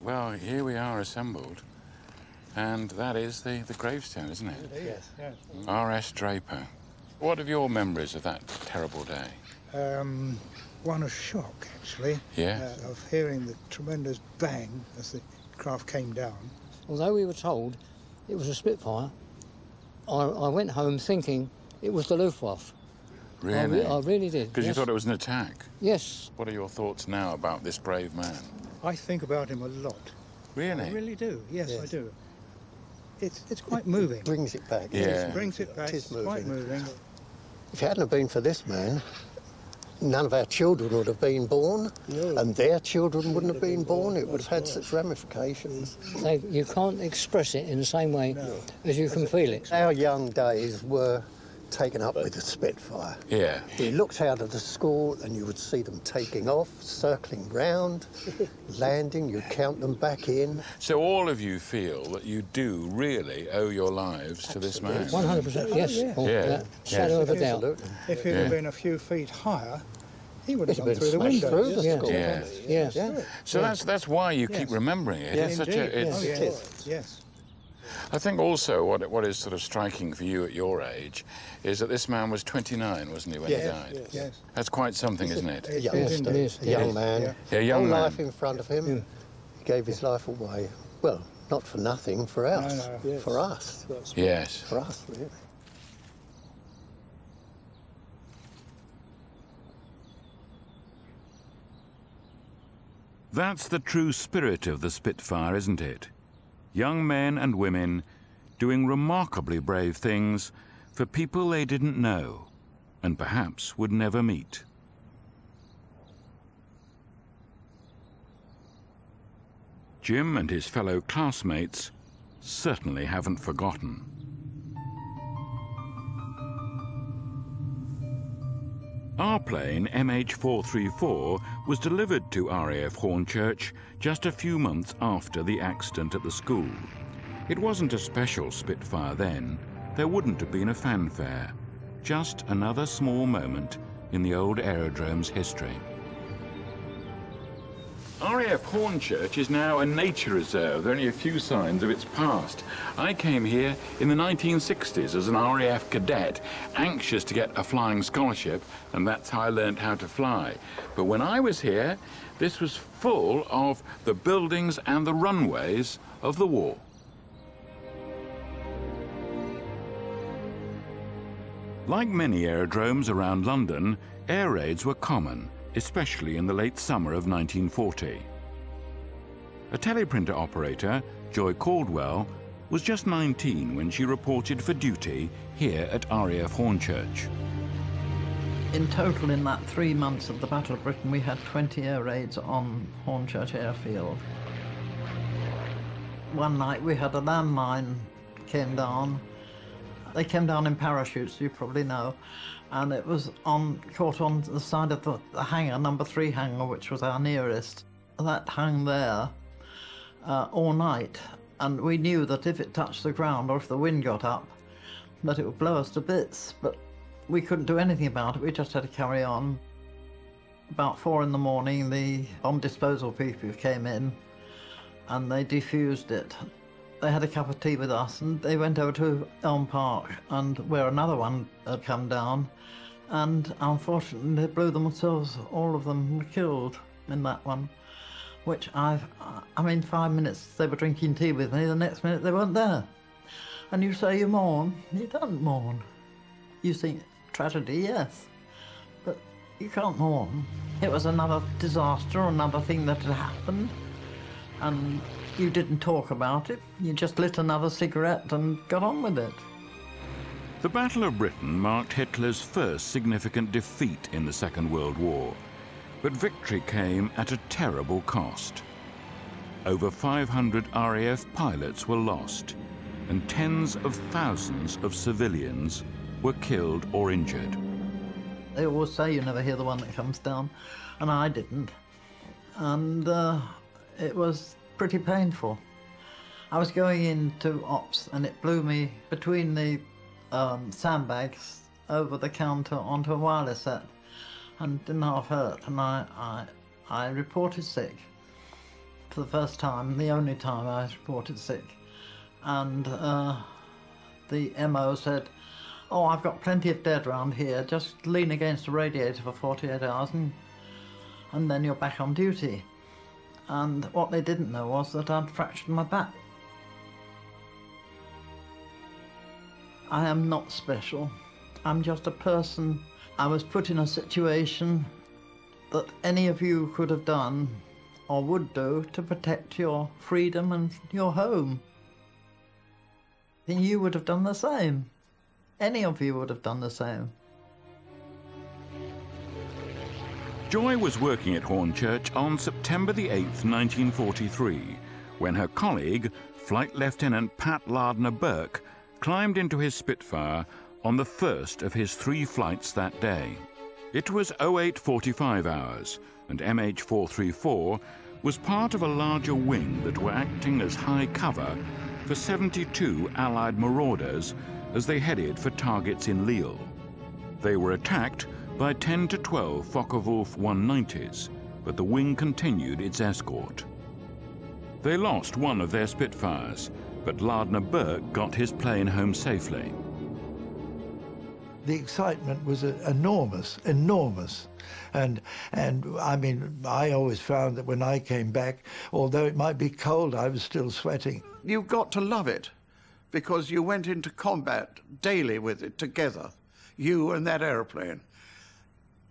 Well, here we are assembled, and that is the gravestone, isn't it? Yes. Yes. R.S. Draper. What are your memories of that terrible day? One of shock, actually. Yeah. Of hearing the tremendous bang as the craft came down. Although we were told it was a Spitfire, I went home thinking it was the Luftwaffe. Really? I really did. Because yes. you thought it was an attack? Yes. What are your thoughts now about this brave man? I think about him a lot. Really? I really do. Yes, I do. It's quite moving. It brings it back. Yeah. It brings it back. It is It's quite moving. If it hadn't have been for this man, none of our children would have been born, and their children wouldn't have been born. It would have had such ramifications. You can't express it in the same way as you can feel it. Our young days were taken up with the Spitfire. Yeah. You looked out of the school and you would see them taking off, circling round, landing, you'd count them back in. So all of you feel that you do really owe your lives to this man? 100%, yes. yeah. Without shadow of a doubt. Absolutely. If he'd have been a few feet higher, he would have It'd gone have through the been smashed window. through the school. Yes. Yes. So that's why you keep remembering it. It's such a... Indeed. It's, Oh, it yes. Yes. I think also what is sort of striking for you at your age is that this man was 29, wasn't he, when he died? Yes. That's quite something, isn't it? A youngster, it is. a young man, Yeah, a young whole man. life in front of him. He gave his life away. Well, not for nothing, for us. No. For us. Yes. For us, really. That's the true spirit of the Spitfire, isn't it? Young men and women doing remarkably brave things for people they didn't know and perhaps would never meet. Jim and his fellow classmates certainly haven't forgotten. Our plane, MH434, was delivered to RAF Hornchurch just a few months after the accident at the school. It wasn't a special Spitfire then. There wouldn't have been a fanfare. Just another small moment in the old aerodrome's history. RAF Hornchurch is now a nature reserve. There are only a few signs of its past. I came here in the 1960s as an RAF cadet, anxious to get a flying scholarship, and that's how I learned how to fly. But when I was here, this was full of the buildings and the runways of the war. Like many aerodromes around London, air raids were common, especially in the late summer of 1940. A teleprinter operator, Joy Caldwell, was just 19 when she reported for duty here at RAF Hornchurch. In total, in that 3 months of the Battle of Britain, we had 20 air raids on Hornchurch Airfield. One night we had a landmine came down. They came down in parachutes, you probably know, and it was caught on the side of the hangar, number 3 hangar, which was our nearest. That hung there all night, and we knew that if it touched the ground or if the wind got up, that it would blow us to bits, but we couldn't do anything about it. We just had to carry on. About 4 in the morning, the bomb disposal people came in, and they defused it. They had a cup of tea with us, and they went over to Elm Park, and where another one had come down, and unfortunately they blew themselves. All of them were killed in that one, which I mean, 5 minutes they were drinking tea with me, the next minute they weren't there. And you say you mourn, you don't mourn. You think, tragedy, yes, but you can't mourn. It was another disaster, another thing that had happened, and you didn't talk about it. You just lit another cigarette and got on with it. The Battle of Britain marked Hitler's first significant defeat in the Second World War, but victory came at a terrible cost. Over 500 RAF pilots were lost, and tens of thousands of civilians were killed or injured. They always say you never hear the one that comes down, and I didn't. And it was pretty painful. I was going into ops, and it blew me between the sandbags over the counter onto a wireless set, and didn't half hurt. And I reported sick. for the first time, the only time I was reported sick. And the MO said, "Oh, I've got plenty of dead round here. Just lean against the radiator for 48 hours and then you're back on duty." And what they didn't know was that I'd fractured my back. I am not special. I'm just a person. I was put in a situation that any of you could have done or would do to protect your freedom and your home. And you would have done the same. Any of you would have done the same. Joy was working at Hornchurch on September the 8th, 1943, when her colleague, Flight Lieutenant Pat Lardner-Burke, climbed into his Spitfire on the first of his 3 flights that day. It was 08:45 hours, and MH434 was part of a larger wing that were acting as high cover for 72 Allied marauders as they headed for targets in Lille. They were attacked by 10 to 12 Focke-Wulf 190s, but the wing continued its escort. They lost one of their Spitfires, but Lardner-Burke got his plane home safely. The excitement was enormous, enormous. And I mean, I always found that when I came back, although it might be cold, I was still sweating. You've got to love it, because you went into combat daily with it together, you and that aeroplane.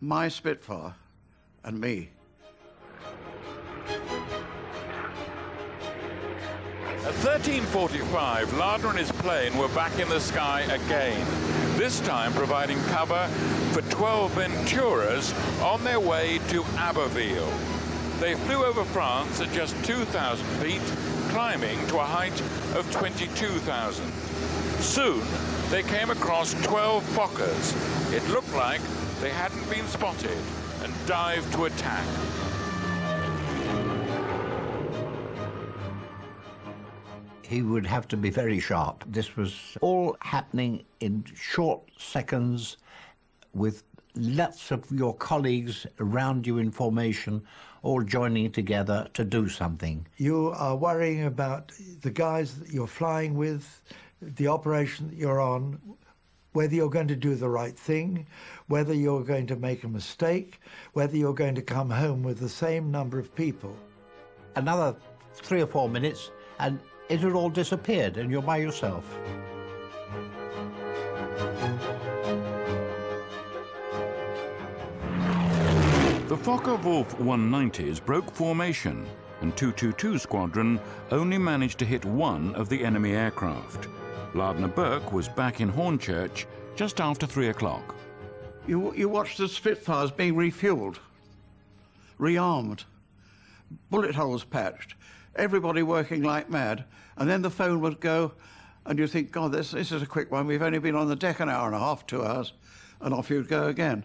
My Spitfire and me. At 13:45, Lardner and his plane were back in the sky again, this time providing cover for 12 Venturas on their way to Abbeville. They flew over France at just 2,000 feet, climbing to a height of 22,000. Soon, they came across 12 Fokkers. It looked like they hadn't been spotted and dived to attack. He would have to be very sharp. This was all happening in short seconds with lots of your colleagues around you in formation, all joining together to do something. You are worrying about the guys that you're flying with, the operation that you're on, whether you're going to do the right thing, whether you're going to make a mistake, whether you're going to come home with the same number of people. Another 3 or 4 minutes and it had all disappeared and you're by yourself. The Focke-Wulf 190s broke formation, and 222 Squadron only managed to hit one of the enemy aircraft. Lardner-Burke was back in Hornchurch just after 3 o'clock. You watched the Spitfires being refueled, rearmed, bullet holes patched, everybody working like mad, and then the phone would go, and you think, God, this is a quick one. We've only been on the deck an hour and a half, 2 hours, and off you'd go again.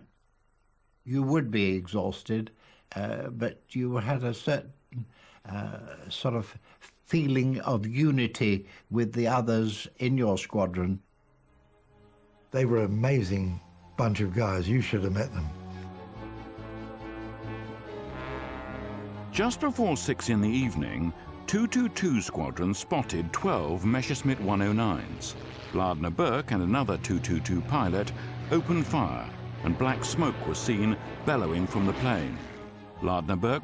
You would be exhausted, but you had a certain sort of feeling of unity with the others in your squadron. They were an amazing bunch of guys. You should have met them. Just before 6 in the evening, 222 Squadron spotted 12 Messerschmitt 109s. Lardner-Burke and another 222 pilot opened fire, and black smoke was seen bellowing from the plane. Lardner-Burke